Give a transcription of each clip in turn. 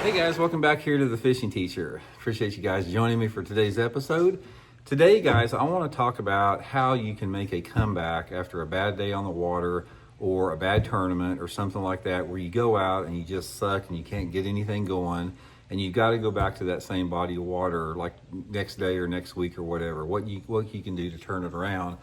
Hey guys, welcome back here to the Fishing Teacher. Appreciate you guys joining me for today's episode. Today, guys, I want to talk about how you can make a comeback after a bad day on the water or a bad tournament or something like that, where you go out and you just suck and you can't get anything going and you got to go back to that same body of water like next day or next week or whatever. What you can do to turn it around.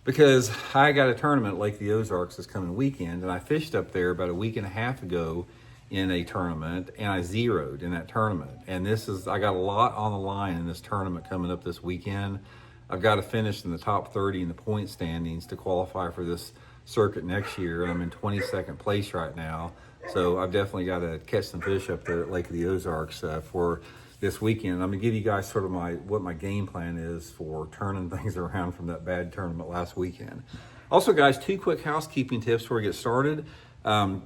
Because I got a tournament at Lake of the Ozarks this coming weekend, and I fished up there about a week and a half ago in a tournament, and I zeroed in that tournament. And I got a lot on the line in this tournament coming up this weekend. I've got to finish in the top 30 in the point standings to qualify for this circuit next year. I'm in 22nd place right now. So I've definitely got to catch some fish up there at Lake of the Ozarks for this weekend. I'm gonna give you guys sort of what my game plan is for turning things around from that bad tournament last weekend. Also, guys, 2 quick housekeeping tips before we get started.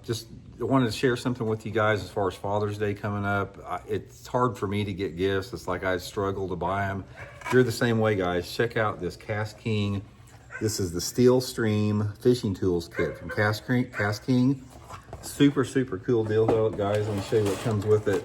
Just wanted to share something with you guys as far as Father's Day coming up. It's hard for me to get gifts. It's like I struggle to buy them. If you're the same way, guys, check out this Cast King. This is the Steel Stream Fishing Tools Kit from Cast King. Super, super cool deal, though, guys. Let me show you what comes with it.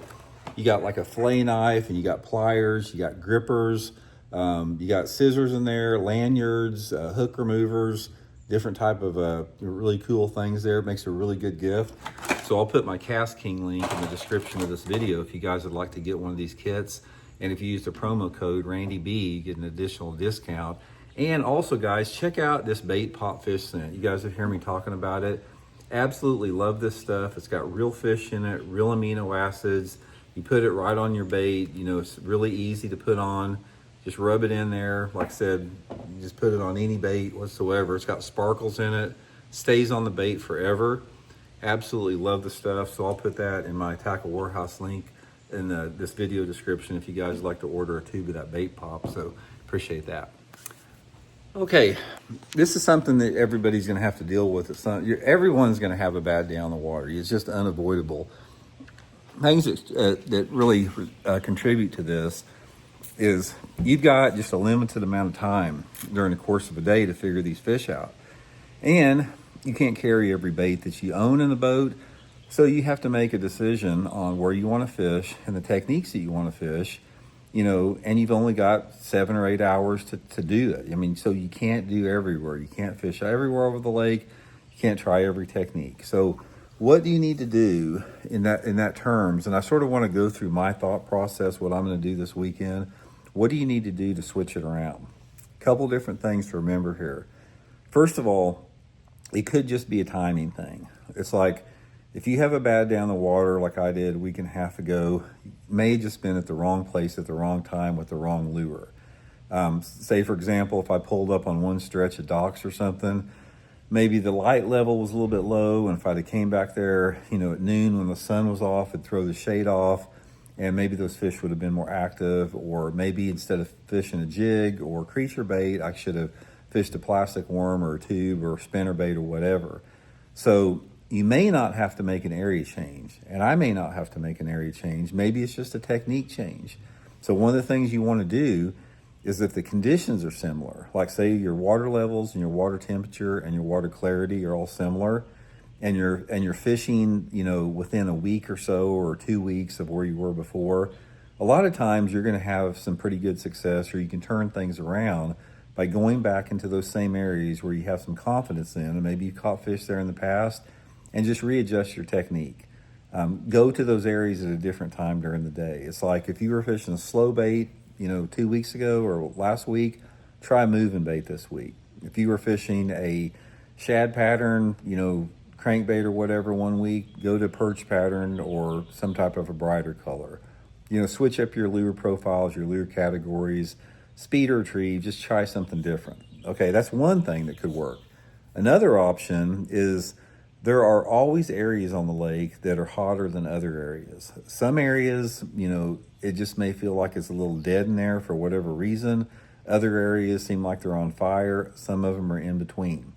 You got like a fillet knife, and you got pliers, you got grippers, you got scissors in there, lanyards, hook removers, different type of really cool things there. It makes a really good gift. So I'll put my Cast King link in the description of this video if you guys would like to get one of these kits. And if you use the promo code RandyB, you get an additional discount. And also, guys, check out this Baitpop fish scent. You guys have heard me talking about it. Absolutely love this stuff. It's got real fish in it, real amino acids. You put it right on your bait. You know, it's really easy to put on. Just rub it in there. Like I said, you just put it on any bait whatsoever. It's got sparkles in it. Stays on the bait forever. Absolutely love the stuff. So I'll put that in my Tackle Warehouse link in this video description if you guys would like to order a tube of that Baitpop. So appreciate that. Okay, this is something that everybody's going to have to deal with. Everyone's going to have a bad day on the water. It's just unavoidable. Things that really contribute to this is you've got just a limited amount of time during the course of a day to figure these fish out. And you can't carry every bait that you own in the boat. So you have to make a decision on where you want to fish and the techniques that you want to fish, you know, and you've only got 7 or 8 hours to do it. I mean, so you can't do everywhere. You can't fish everywhere over the lake. You can't try every technique. So what do you need to do in that terms? And I sort of want to go through my thought process, what I'm going to do this weekend. What do you need to do to switch it around? A couple different things to remember here. First of all, it could just be a timing thing. It's like if you have a bad day on the water like I did a week and a half ago, you may have just been at the wrong place at the wrong time with the wrong lure. Say, for example, if I pulled up on one stretch of docks or something, maybe the light level was a little bit low, and if I'd have came back there, you know, at noon when the sun was off, it'd throw the shade off, and maybe those fish would have been more active. Or maybe instead of fishing a jig or creature bait, I should have fished a plastic worm or a tube or a spinner bait or whatever. So you may not have to make an area change, and I may not have to make an area change. Maybe it's just a technique change. So one of the things you want to do is if the conditions are similar, like say your water levels and your water temperature and your water clarity are all similar, and you're fishing, you know, within a week or so or 2 weeks of where you were before, a lot of times you're going to have some pretty good success, or you can turn things around by going back into those same areas where you have some confidence in, and maybe you caught fish there in the past, and just readjust your technique. Go to those areas at a different time during the day. It's like if you were fishing a slow bait, you know, 2 weeks ago or last week, try moving bait this week. If you were fishing a shad pattern, you know, crankbait or whatever 1 week, go to perch pattern or some type of a brighter color. You know, switch up your lure profiles, your lure categories, speed or retrieve, just try something different. Okay, that's one thing that could work. Another option is there are always areas on the lake that are hotter than other areas. Some areas, you know, it just may feel like it's a little dead in there for whatever reason. Other areas seem like they're on fire. Some of them are in between.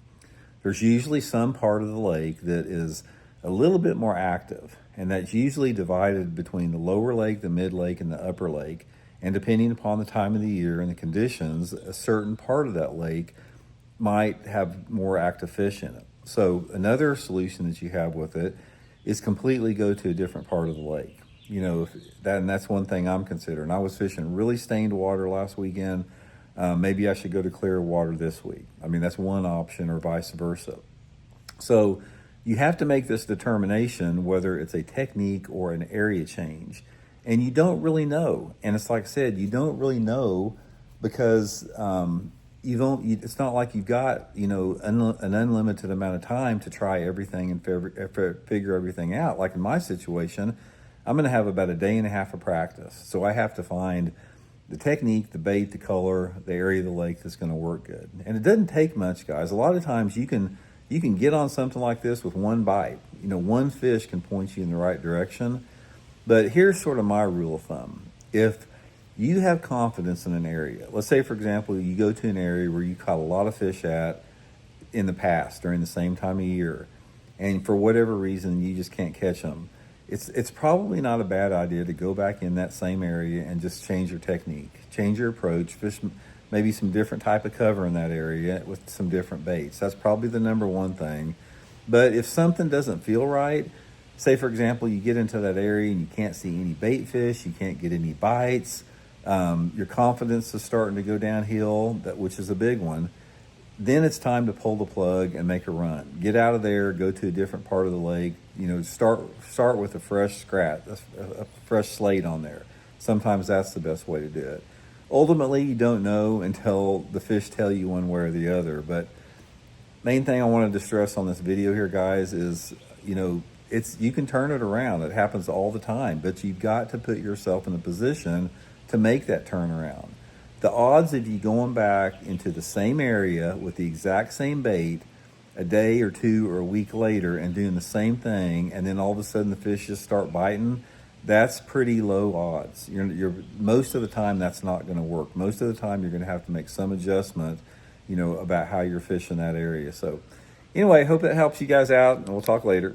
There's usually some part of the lake that is a little bit more active, and that's usually divided between the lower lake, the mid lake, and the upper lake. And depending upon the time of the year and the conditions, a certain part of that lake might have more active fish in it. So another solution that you have with it is completely go to a different part of the lake. and that's one thing I'm considering. I was fishing really stained water last weekend. Maybe I should go to clear water this week. I mean, that's one option, or vice versa. So you have to make this determination whether it's a technique or an area change. And you don't really know. And it's like I said, you don't really know because it's not like you've got, an unlimited amount of time to try everything and figure everything out. Like in my situation, I'm going to have about a day and a half of practice. So I have to find the technique, the bait, the color, the area of the lake that's going to work good. And it doesn't take much, guys. A lot of times you can get on something like this with one bite. One fish can point you in the right direction. But here's sort of my rule of thumb. If you have confidence in an area, let's say, for example, you go to an area where you caught a lot of fish at in the past during the same time of year, and for whatever reason you just can't catch them, it's probably not a bad idea to go back in that same area and just change your technique, change your approach, fish maybe some different type of cover in that area with some different baits. That's probably the number one thing. But if something doesn't feel right, say, for example, you get into that area and you can't see any bait fish, you can't get any bites, your confidence is starting to go downhill, which is a big one, then it's time to pull the plug and make a run. Get out of there, go to a different part of the lake, start with a fresh scratch, a fresh slate on there. Sometimes that's the best way to do it. Ultimately, you don't know until the fish tell you one way or the other. But main thing I wanted to stress on this video here, guys, is, you can turn it around. It happens all the time, but you've got to put yourself in a position to make that turnaround. The odds of you going back into the same area with the exact same bait a day or two or a week later and doing the same thing, and then all of a sudden the fish just start biting, that's pretty low odds. You're most of the time that's not going to work. Most of the time you're going to have to make some adjustment, about how you're fishing that area. So anyway, hope that helps you guys out, and we'll talk later.